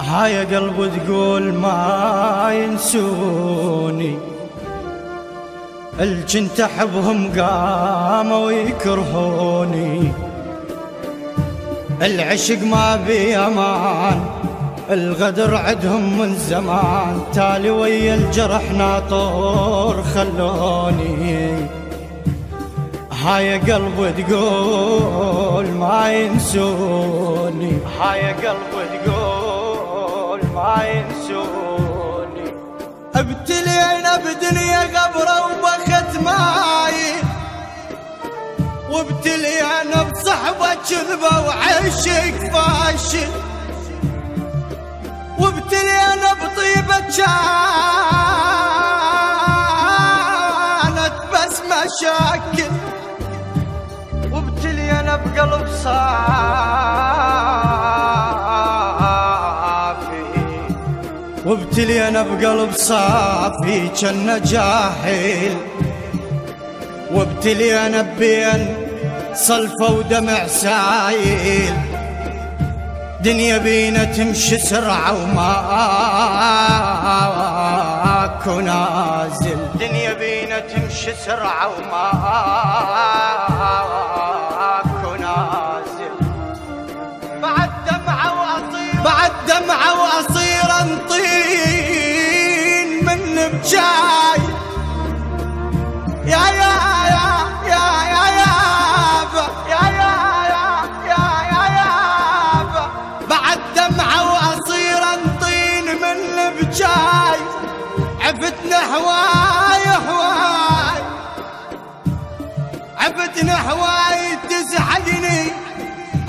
هاي قلب تقول ما ينسوني، الجنت احبهم قاموا يكرهوني، العشق ما بي امان، الغدر عدهم من زمان، تالي ويا الجرح ناطور خلوني. هاي قلب تقول ما ينسوني، هاي قلب تقول ما ينسوني، ابتلينا بدنيا غبرة وبخت ماي، وابتلينا بصحبة كذبة وعشق فاشل، وابتلينا بطيبة كانت بس مشاكل، وابتلينا بقلب صافي، وابتلينا بقلب صافي كنا جاحل، وابتلينا بين صلفة ودمع سايل، دنيا بينا تمشي سرعة وماكو نازل، دنيا بينا تمشي سرعة وماكو نازل، بعد دمعة وأصير، بعد دمعة وأصير انطين من بجاي، يا يا يا يا يا يابا يا يا يا يا يابا، بعد دمعة وأصير انطين من بجاي، عفتنا هواي هواي، عفتنا هواي تزعجني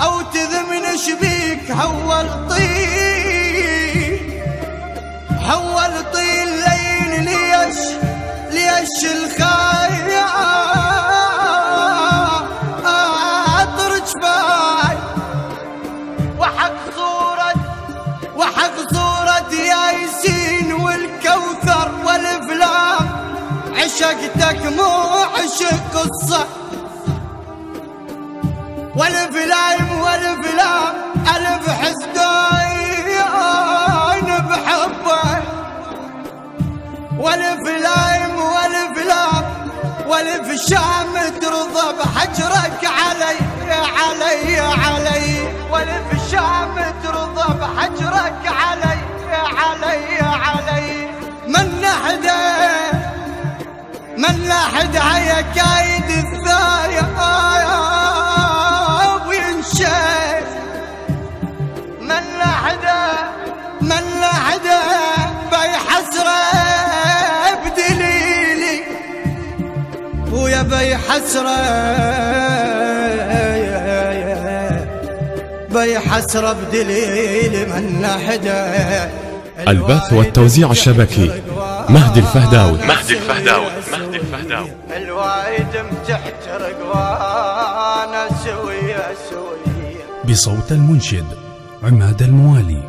أو تذمن شبيك، هول طين هول طين لين ليش ليش الخاطر جفاي، وحق صورة ياسين والكوثر والفلام، عشقتك مو عشق قصة، والفلايم ألف حسدين بحبك، والفلايم والف شام ترضى بحجرك علي علي علي، والف شام ترضى بحجرك علي علي علي، من حدا يا كايد الثايب وينشاف، من حدا بيحسره بدليلي، ويا بيحسره بيحسره بدليلي، من حدا. البث والتوزيع الشبكي مهدي الفهداوي. الوايد متحترق وانا سوية بصوت المنشد عماد الموالي.